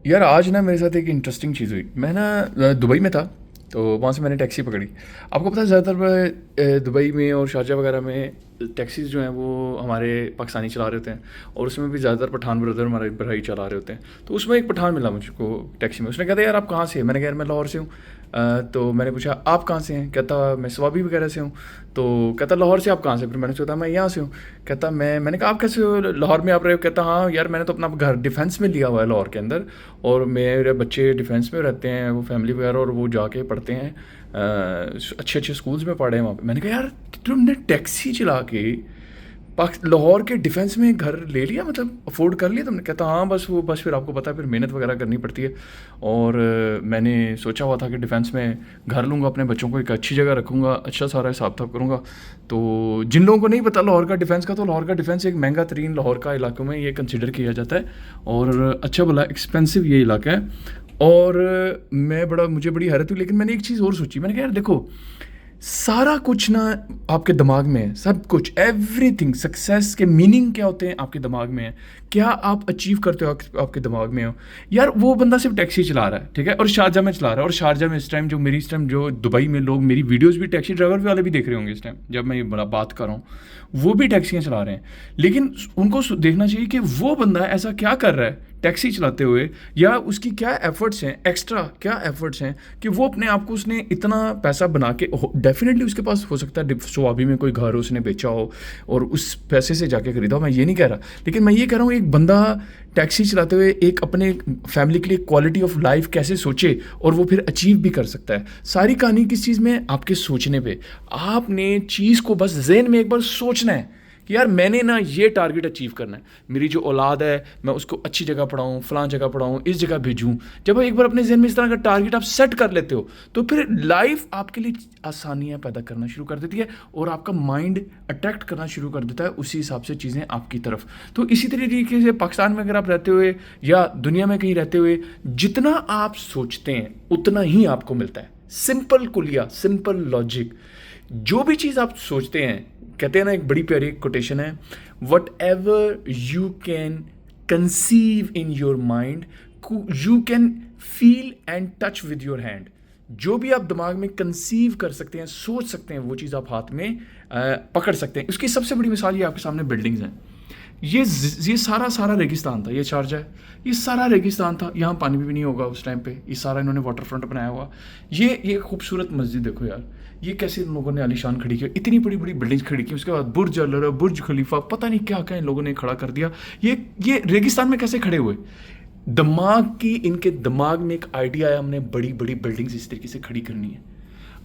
यार आज ना मेरे साथ एक इंटरेस्टिंग चीज़ हुई। मैं ना दुबई में था, तो वहाँ से मैंने टैक्सी पकड़ी। आपको पता है ज़्यादातर दुबई में और शारजा वगैरह में टैक्सीज जो हैं वो हमारे पाकिस्तानी चला रहे होते हैं, और उसमें भी ज़्यादातर पठान ब्रदर हमारे भाई चला रहे होते हैं। तो उसमें एक पठान मिला मुझको टैक्सी में। उसने कहता यार आप कहाँ से हैं? मैंने कहा यार मैं लाहौर से हूँ। तो मैंने पूछा आप कहाँ से हैं? कहता मैं स्वाबी वगैरह से हूँ। तो कहता लाहौर से आप कहाँ से? फिर मैंने सोचा मैं यहाँ से हूँ। कहता मैंने कहा आप कैसे हो, लाहौर में आप रहे हो? कहता हाँ यार मैंने तो अपना घर डिफेंस में लिया हुआ है लाहौर के अंदर, और मेरे बच्चे डिफेंस में रहते हैं, वो फैमिली वगैरह, और वो जाके पढ़ते हैं अच्छे अच्छे स्कूल्स में पढ़े हैं वहाँ पे। मैंने कहा यार तुमने टैक्सी चला के लाहौर के डिफेंस में घर ले लिया, मतलब अफोर्ड कर लिया तुमने? कहता हाँ बस फिर आपको पता है फिर मेहनत वगैरह करनी पड़ती है, और मैंने सोचा हुआ था कि डिफेंस में घर लूँगा, अपने बच्चों को एक अच्छी जगह रखूँगा, अच्छा सारा हिसाब किताब करूँगा। तो जिन लोगों को नहीं पता लाहौर का डिफेंस का, तो लाहौर का डिफेंस एक महंगा तरीन लाहौर का इलाकों में ये कंसिडर किया जाता है, और अच्छा भला एक्सपेंसिव ये इलाका है। और मुझे बड़ी हैरत हुई, लेकिन मैंने एक चीज़ और सोची। मैंने कहा यार देखो, सारा कुछ ना आपके दिमाग में है, सब कुछ, एवरीथिंग। सक्सेस के मीनिंग क्या होते हैं आपके दिमाग में है, क्या आप अचीव करते हो आपके दिमाग में हो। यार वो बंदा सिर्फ टैक्सी चला रहा है, ठीक है, और शारजा में चला रहा है, और शारजा में इस टाइम जो दुबई में लोग मेरी वीडियोस भी टैक्सी ड्राइवर वाले भी देख रहे होंगे इस टाइम जब मैं ये बड़ा बात कर रहा हूँ, वो भी टैक्सियाँ चला रहे हैं। लेकिन उनको देखना चाहिए कि वो बंदा ऐसा क्या कर रहा है टैक्सी चलाते हुए, या उसकी क्या एफर्ट्स हैं, एक्स्ट्रा क्या एफर्ट्स हैं, कि वो अपने आप को उसने इतना पैसा बना के, डेफिनेटली उसके पास हो सकता है स्वाभी में कोई घर उसने बेचा हो और उस पैसे से जाके खरीदा हो, मैं ये नहीं कह रहा। लेकिन मैं ये कह रहा हूँ एक बंदा टैक्सी चलाते हुए एक अपने फैमिली के लिए क्वालिटी ऑफ लाइफ कैसे सोचे, और वो फिर अचीव भी कर सकता है। सारी कहानी किस चीज़ में? आपके सोचने पे। आपने चीज़ को बस ज़हन में एक बार सोचना है कि यार मैंने ना ये टारगेट अचीव करना है, मेरी जो औलाद है मैं उसको अच्छी जगह पढ़ाऊँ, फलां जगह पढ़ाऊँ, इस जगह भेजूँ। जब एक बार अपने जहन में इस तरह का टारगेट आप सेट कर लेते हो, तो फिर लाइफ आपके लिए आसानियाँ पैदा करना शुरू कर देती है, और आपका माइंड अट्रैक्ट करना शुरू कर देता है उसी हिसाब से चीज़ें आपकी तरफ। तो इसी तरीके से पाकिस्तान में अगर आप रहते हुए या दुनिया में कहीं रहते हुए, जितना आप सोचते हैं उतना ही आपको मिलता है। सिंपल कुलिया, सिंपल लॉजिक। जो भी चीज़ आप सोचते हैं, कहते हैं ना, एक बड़ी प्यारी कोटेशन है, what ever you can conceive in your mind, you can feel and touch with your hand. जो भी आप दिमाग में कंसीव कर सकते हैं, सोच सकते हैं, वो चीज़ आप हाथ में पकड़ सकते हैं। उसकी सबसे बड़ी मिसाल ये आपके सामने बिल्डिंग्स हैं। ये सारा रेगिस्तान था, ये शारजा है, ये सारा रेगिस्तान था, यहाँ पानी भी नहीं होगा उस टाइम पे, ये सारा इन्होंने वाटर फ्रंट बनाया हुआ। ये खूबसूरत मस्जिद देखो यार, ये कैसे इन लोगों ने आलीशान खड़ी की, इतनी बड़ी बड़ी बिल्डिंग्स खड़ी की, उसके बाद बुर्ज अल अरब, बुर्ज खलीफा, पता नहीं क्या क्या इन लोगों ने खड़ा कर दिया। ये रेगिस्तान में कैसे खड़े हुए? इनके दिमाग में एक आइडिया आया, हमने बड़ी बड़ी बिल्डिंग्स इस तरीके से खड़ी करनी है,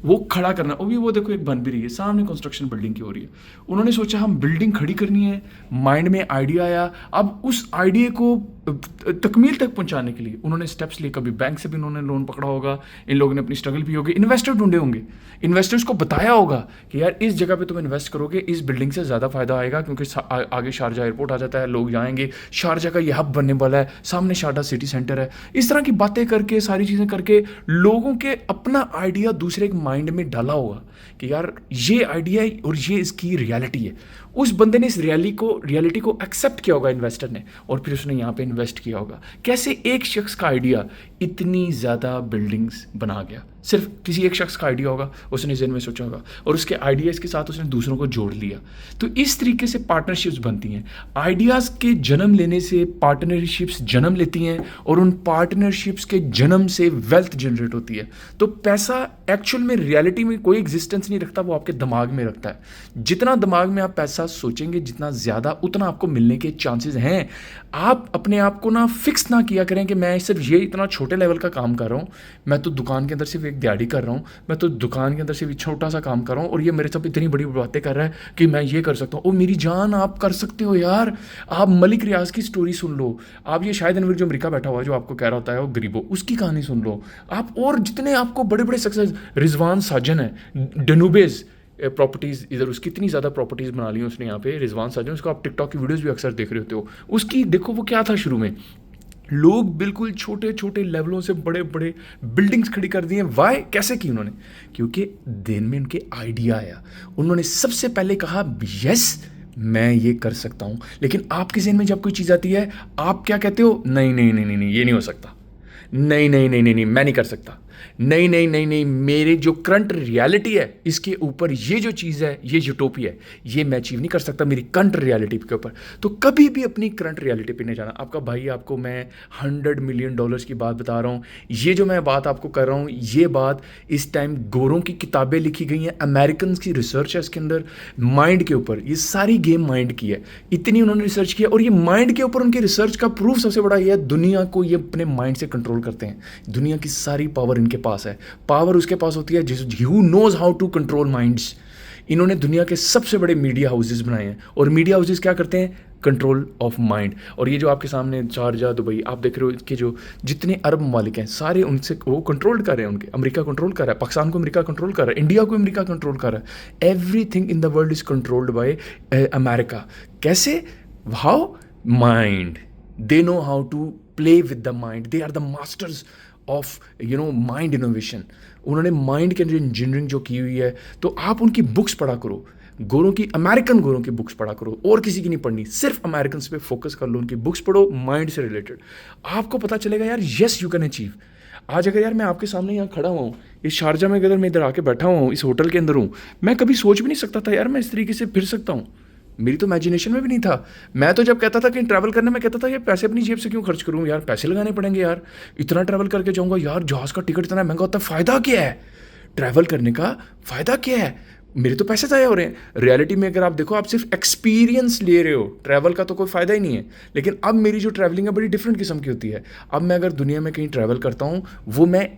वो खड़ा करना। और भी वो देखो एक बन भी रही है, सामने कंस्ट्रक्शन बिल्डिंग की हो रही है। उन्होंने सोचा हम बिल्डिंग खड़ी करनी है, माइंड में आइडिया आया। अब उस आइडिया को तकमील तक पहुंचाने के लिए उन्होंने स्टेप्स लिए। कभी बैंक से भी उन्होंने लोन पकड़ा होगा, इन लोगों ने अपनी स्ट्रगल भी होगी, इन्वेस्टर ढूंढे होंगे, इन्वेस्टर्स को बताया होगा कि यार इस जगह पे तुम इन्वेस्ट करोगे, इस बिल्डिंग से ज़्यादा फायदा आएगा, क्योंकि आगे शारजा एयरपोर्ट आ जाता है, लोग जाएंगे, शारजा का ये हब बनने वाला है, सामने शारजा सिटी सेंटर है। इस तरह की बातें करके, सारी चीज़ें करके, लोगों के अपना आइडिया दूसरे के माइंड में डाला होगा कि यार ये आइडिया और ये इसकी रियलिटी है। उस बंदे ने इस रियलिटी को एक्सेप्ट किया होगा, इन्वेस्टर ने, और फिर उसने यहाँ पे इन्वेस्ट किया होगा। कैसे एक शख्स का आइडिया इतनी ज़्यादा बिल्डिंग्स बना गया? सिर्फ किसी एक शख्स का आइडिया होगा, उसने ज़हन में सोचा होगा, और उसके आइडियाज़ के साथ उसने दूसरों को जोड़ लिया। तो इस तरीके से पार्टनरशिप्स बनती हैं। आइडियाज़ के जन्म लेने से पार्टनरशिप्स जन्म लेती हैं, और उन पार्टनरशिप्स के जन्म से वेल्थ जनरेट होती है। तो पैसा एक्चुअल में रियलिटी में कोई एग्जिस्टेंस नहीं रखता, वो आपके दिमाग में रखता है। जितना दिमाग में आप पैसा सोचेंगे जितना ज़्यादा, उतना आपको मिलने के चांसेस हैं। आप अपने आप को ना फिक्स ना किया करें कि मैं सिर्फ ये इतना छोटे लेवल का काम कर रहा हूँ, मैं तो दुकान के अंदर सिर्फ एक दिहाड़ी कर रहा हूँ, मैं तो दुकान के अंदर सिर्फ छोटा सा काम कर रहा हूँ, और ये मेरे साथ इतनी बड़ी बातें कर रहा है कि मैं ये कर सकता हूँ। ओ मेरी जान, आप कर सकते हो यार। आप मलिक रियाज की स्टोरी सुन लो, आप ये शाहिद अनवर जो अमेरिका बैठा हुआ है, जो आपको कह रहा होता है वो गरीबो, उसकी कहानी सुन लो आप। और जितने आपको बड़े बड़े सक्सेस, रिजवान साजन है, डनूबेज प्रॉपर्टीज़, इधर उसकी इतनी ज़्यादा प्रॉपर्टीज़ बना ली उसने यहाँ पे, रिजवान साजन, उसको आप टिकटॉक की वीडियोस भी अक्सर देख रहे होते हो। उसकी देखो वो क्या था, शुरू में लोग बिल्कुल छोटे छोटे लेवलों से बड़े बड़े बिल्डिंग्स खड़ी कर दी हैं। वाई, कैसे की उन्होंने? क्योंकि दिन में उनके आइडिया आया, उन्होंने सबसे पहले कहा यस मैं ये कर सकता हूँ। लेकिन आपके ज़हन में जब कोई चीज़ आती है, आप क्या कहते हो? नहीं नहीं नहीं नहीं नहीं, ये नहीं हो सकता, नहीं नहीं नहीं नहीं नहीं, मैं नहीं कर सकता, नहीं नहीं नहीं नहीं, मेरे जो करंट रियलिटी है इसके ऊपर ये जो चीज़ है, ये यूटोपिया है, ये मैं अचीव नहीं कर सकता मेरी करंट रियलिटी के ऊपर। तो कभी भी अपनी करंट रियलिटी पे नहीं जाना। आपका भाई आपको मैं $100 मिलियन की बात बता रहा हूँ। ये जो मैं बात आपको कर रहा हूँ, ये बात इस टाइम गोरों की किताबें लिखी गई हैं, अमेरिकन की रिसर्च है इसके अंदर, माइंड के ऊपर। ये सारी गेम माइंड की है, इतनी उन्होंने रिसर्च किया, और ये माइंड के ऊपर उनकी रिसर्च का प्रूफ सबसे बड़ा ये है, दुनिया को ये अपने माइंड से कंट्रोल करते हैं। दुनिया की सारी पावर इनके पास है। पावर उसके पास होती है जिस who knows how to control minds. इन्होंने दुनिया के सबसे बड़े मीडिया हाउसेस बनाए हैं, और मीडिया हाउसेस क्या करते हैं? Control of mind. और ये जो आपके सामने शारजा, दुबई आप देख रहे हो, इसके जो जितने अरब ममालिक हैं सारे उनसे वो कंट्रोल कर रहे हैं। उनके अमेरिका कंट्रोल कर रहा है, पाकिस्तान को अमेरिका कंट्रोल कर रहा है, इंडिया को अमेरिका कंट्रोल कर रहा है। Everything in the world is controlled by America. कैसे? How? Mind. They know how to play with the mind, they are the masters of mind innovation. उन्होंने माइंड के अंदर इंजीनियरिंग जो की हुई है। तो आप उनकी बुक्स पढ़ा करो, गोरों की, अमेरिकन गोरों की बुक्स पढ़ा करो, और किसी की नहीं पढ़नी, सिर्फ अमेरिकन पे फोकस कर लो, उनकी बुक्स पढ़ो माइंड से रिलेटेड। आपको पता चलेगा यार, यस यू कैन अचीव। आज अगर यार मैं आपके सामने यहाँ खड़ा हुआ हूँ, इस शारजा में अगर मैं इधर आके बैठा हुआ हूँ, इस होटल के अंदर हूँ, मैं कभी सोच भी नहीं सकता था यार मैं इस तरीके से फिर सकता हूँ। मेरी तो इमेजिनेशन में भी नहीं था। मैं तो जब कहता था कि ट्रैवल करने में कहता था यार पैसे अपनी जेब से क्यों खर्च करूँ यार, पैसे लगाने पड़ेंगे यार, इतना ट्रैवल करके जाऊँगा यार, जहाज़ का टिकट इतना महंगा होता है, फ़ायदा क्या है ट्रैवल करने का? फ़ायदा क्या है? मेरे तो पैसे ज़ाया हो रहे हैं। रियलिटी में अगर आप देखो, आप सिर्फ एक्सपीरियंस ले रहे हो, ट्रैवल का तो कोई फ़ायदा ही नहीं है। लेकिन अब मेरी जो ट्रैवलिंग है बड़ी डिफरेंट किस्म की होती है। अब मैं अगर दुनिया में कहीं ट्रैवल करता हूँ, वो मैं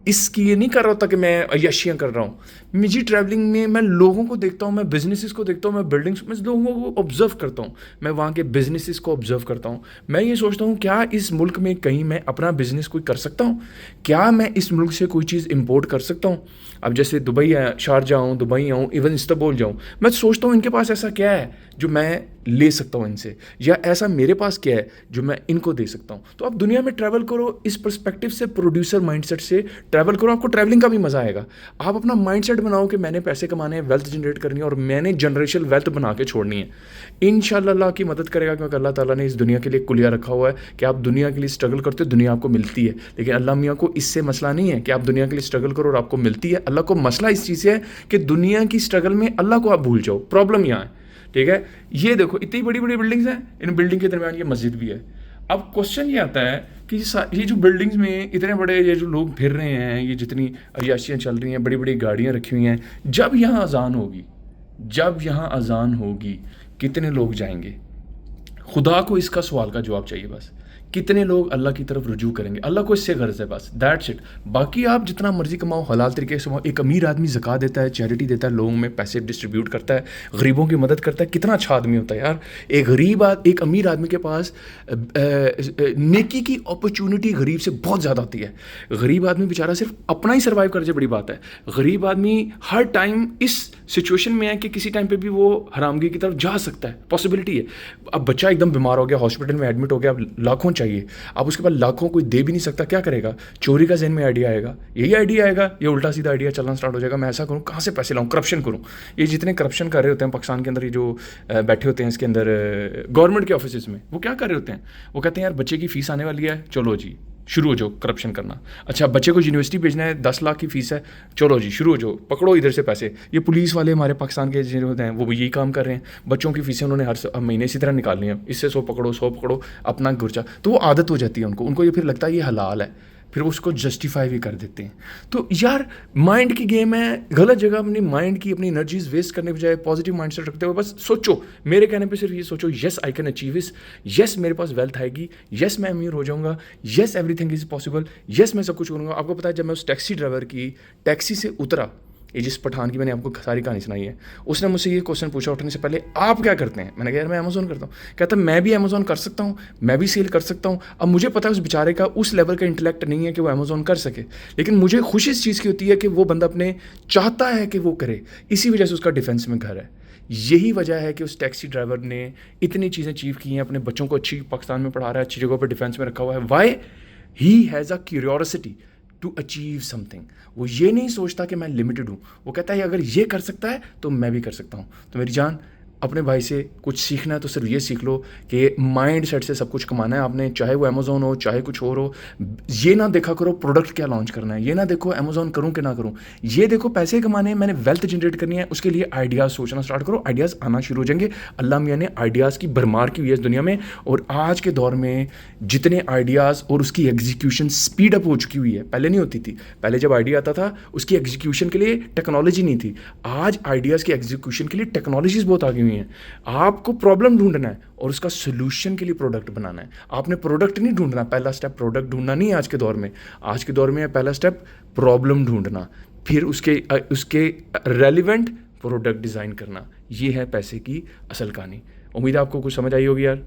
इसकी ये नहीं कर रहा होता कि मैं अय्याशियाँ कर रहा हूँ। मुझे ट्रैवलिंग में मैं लोगों को देखता हूँ, मैं बिजनेसेस को देखता हूँ, मैं बिल्डिंग्स में लोगों को ऑब्जर्व करता हूँ, मैं वहाँ के बिजनेसेस को ऑब्जर्व करता हूँ। मैं ये सोचता हूँ क्या इस मुल्क में कहीं मैं अपना बिजनेस कोई कर सकता हूँ? क्या मैं इस मुल्क से कोई चीज़ इंपोर्ट कर सकता हूँ? अब जैसे दुबई है, शारजा आऊँ, दुबई आऊँ, इवन इस्तांबुल जाऊँ, मैं सोचता हूँ इनके पास ऐसा क्या है जो मैं ले सकता हूँ इनसे, या ऐसा मेरे पास क्या है जो मैं इनको दे सकता हूँ। तो आप दुनिया में ट्रैवल करो इस पर्सपेक्टिव से, प्रोड्यूसर माइंडसेट से ट्रैवल करो, आपको ट्रैवलिंग का भी मज़ा आएगा। आप अपना माइंडसेट बनाओ कि मैंने पैसे कमाने हैं, वेल्थ जनरेट करनी है, और मैंने जनरेशनल वेल्थ बना के छोड़नी है। इंशाल्लाह अल्लाह की मदद करेगा, क्योंकि अल्लाह ताला ने इस दुनिया के लिए कुलिया रखा हुआ है कि आप दुनिया के लिए स्ट्रगल करते हो, दुनिया आपको मिलती है। लेकिन अल्लाह मियाँ को इससे मसला नहीं है कि आप दुनिया के लिए स्ट्रगल करो और आपको मिलती है। अल्लाह को मसला इस चीज़ से है कि दुनिया की स्ट्रगल में अल्लाह को आप भूल जाओ। प्रॉब्लम यहाँ है, ठीक है? ये देखो इतनी बड़ी बड़ी बिल्डिंग्स हैं, इन बिल्डिंग के दरमियान ये मस्जिद भी है। अब क्वेश्चन ये आता है कि ये जो बिल्डिंग्स में इतने बड़े ये जो लोग फिर रहे हैं, ये जितनी अय्याशियाँ चल रही हैं, बड़ी बड़ी गाड़ियाँ रखी हुई हैं, जब यहाँ अजान होगी, जब यहाँ अजान होगी, कितने लोग जाएंगे? खुदा को इसका सवाल का जवाब चाहिए बस। कितने लोग अल्लाह की तरफ रुजू करेंगे? अल्लाह को इससे गर्ज है बस, दैट्स इट। बाकी आप जितना मर्जी कमाओ, हलाल तरीके से कमाओ। एक अमीर आदमी ज़कात देता है, चैरिटी देता है, लोगों में पैसे डिस्ट्रीब्यूट करता है, गरीबों की मदद करता है, कितना अच्छा आदमी होता है यार। एक अमीर आदमी के पास नेकी की अपॉर्चुनिटी गरीब से बहुत ज़्यादा होती है। गरीब आदमी बेचारा सिर्फ अपना ही सर्वाइव कर जाए, बड़ी बात है। गरीब आदमी हर टाइम इस सिचुएशन में है कि किसी टाइम पे भी वो हरामगी की तरफ जा सकता है, पॉसिबिलिटी है। अब बच्चा एकदम बीमार हो गया, हॉस्पिटल में एडमिट हो गया, अब लाखों चाहिए, अब उसके पास लाखों कोई दे भी नहीं सकता, क्या करेगा? चोरी का जहन में आइडिया आएगा, यही आइडिया आएगा, ये उल्टा सीधा आइडिया चलना स्टार्ट हो जाएगा। मैं ऐसा करूँ, कहाँ से पैसे लाऊं, करप्शन करूँ। ये जितने करप्शन कर रहे होते हैं पाकिस्तान के अंदर, ये जो बैठे होते हैं इसके अंदर गवर्नमेंट के ऑफिस में, वो क्या कर रहे होते हैं? वो कहते हैं यार बच्चे की फीस आने वाली है, चलो जी शुरू हो जाओ करप्शन करना। अच्छा बच्चे को यूनिवर्सिटी भेजना है, 10 लाख की फ़ीस है, चलो जी शुरू हो जाओ, पकड़ो इधर से पैसे। ये पुलिस वाले हमारे पाकिस्तान के जो होते हैं वो भी यही काम कर रहे हैं। बच्चों की फ़ीसें उन्होंने हर महीने इसी तरह निकालनी है, इससे 100 पकड़ो 100 पकड़ो, अपना गुर्चा। तो वो आदत हो जाती है उनको ये फिर लगता है ये हलाल है, फिर वो उसको जस्टिफाई भी कर देते हैं। तो यार माइंड की गेम है, गलत जगह अपनी माइंड की अपनी एनर्जीज वेस्ट करने के बजाय पॉजिटिव माइंडसेट रखते हुए बस सोचो। मेरे कहने पे सिर्फ ये सोचो, yes I can achieve this, yes मेरे पास वेल्थ आएगी, यस मैं अमीर हो जाऊंगा, yes everything is possible, yes मैं सब कुछ करूँगा। आपको पता है जब मैं उस टैक्सी ड्राइवर की टैक्सी से उतरा, ये जिस पठान की मैंने आपको सारी कहानी सुनाई है, उसने मुझसे ये क्वेश्चन पूछा उठने से पहले, आप क्या करते हैं? मैंने कहा यार मैं अमेज़ॉन करता हूँ। कहता मैं भी अमेज़ॉन कर सकता हूँ, मैं भी सेल कर सकता हूँ। अब मुझे पता है उस बेचारे का उस लेवल का इंटेलेक्ट नहीं है कि वो अमेज़ॉन कर सके, लेकिन मुझे खुशी इस चीज़ की होती है कि वो बंदा अपने चाहता है कि वो करे, इसी वजह से उसका डिफेंस में घर है। यही वजह है कि उस टैक्सी ड्राइवर ने इतनी चीज़ें अचीव की हैं, अपने बच्चों को अच्छी पाकिस्तान में पढ़ा रहा है, अच्छी जगहों पर डिफेंस में रखा हुआ है। Why? He has a curiosity to achieve something. वो ये नहीं सोचता कि मैं लिमिटेड हूँ, वो कहता है अगर ये कर सकता है तो मैं भी कर सकता हूँ। तो मेरी जान, अपने भाई से कुछ सीखना है तो सिर्फ ये सीख लो कि माइंड सेट से सब कुछ कमाना है आपने, चाहे वो अमेज़ॉन हो चाहे कुछ और हो। ये ना देखा करो प्रोडक्ट क्या लॉन्च करना है, ये ना देखो अमेज़ॉन करूँ कि ना करूँ, ये देखो पैसे कमाने हैं, मैंने वेल्थ जनरेट करनी है, उसके लिए आइडियाज़ सोचना स्टार्ट करो, आइडियाज़ आना शुरू हो जाएंगे। अल्लाह मियाँ ने आइडियाज़ की भरमार की हुई है इस दुनिया में, और आज के दौर में जितने आइडियाज़ और उसकी एग्जीक्यूशन स्पीड अप हो चुकी हुई है, पहले नहीं होती थी। पहले जब आइडिया आता था उसकी एग्जीक्यूशन के लिए टेक्नोलॉजी नहीं थी, आज आइडियाज़ की एग्जीक्यूशन के लिए टेक्नोलॉजीज़ बहुत आगे हुई हैं। आपको प्रॉब्लम ढूंढना है और उसका सोल्यूशन के लिए प्रोडक्ट बनाना है। आपने प्रोडक्ट नहीं ढूंढना, पहला स्टेप प्रोडक्ट ढूंढना नहीं है आज के दौर में। आज के दौर में है पहला स्टेप प्रॉब्लम ढूंढना, फिर उसके रेलिवेंट प्रोडक्ट डिज़ाइन करना। ये है पैसे की असल कहानी। उम्मीद है आपको कुछ समझ आई होगी यार।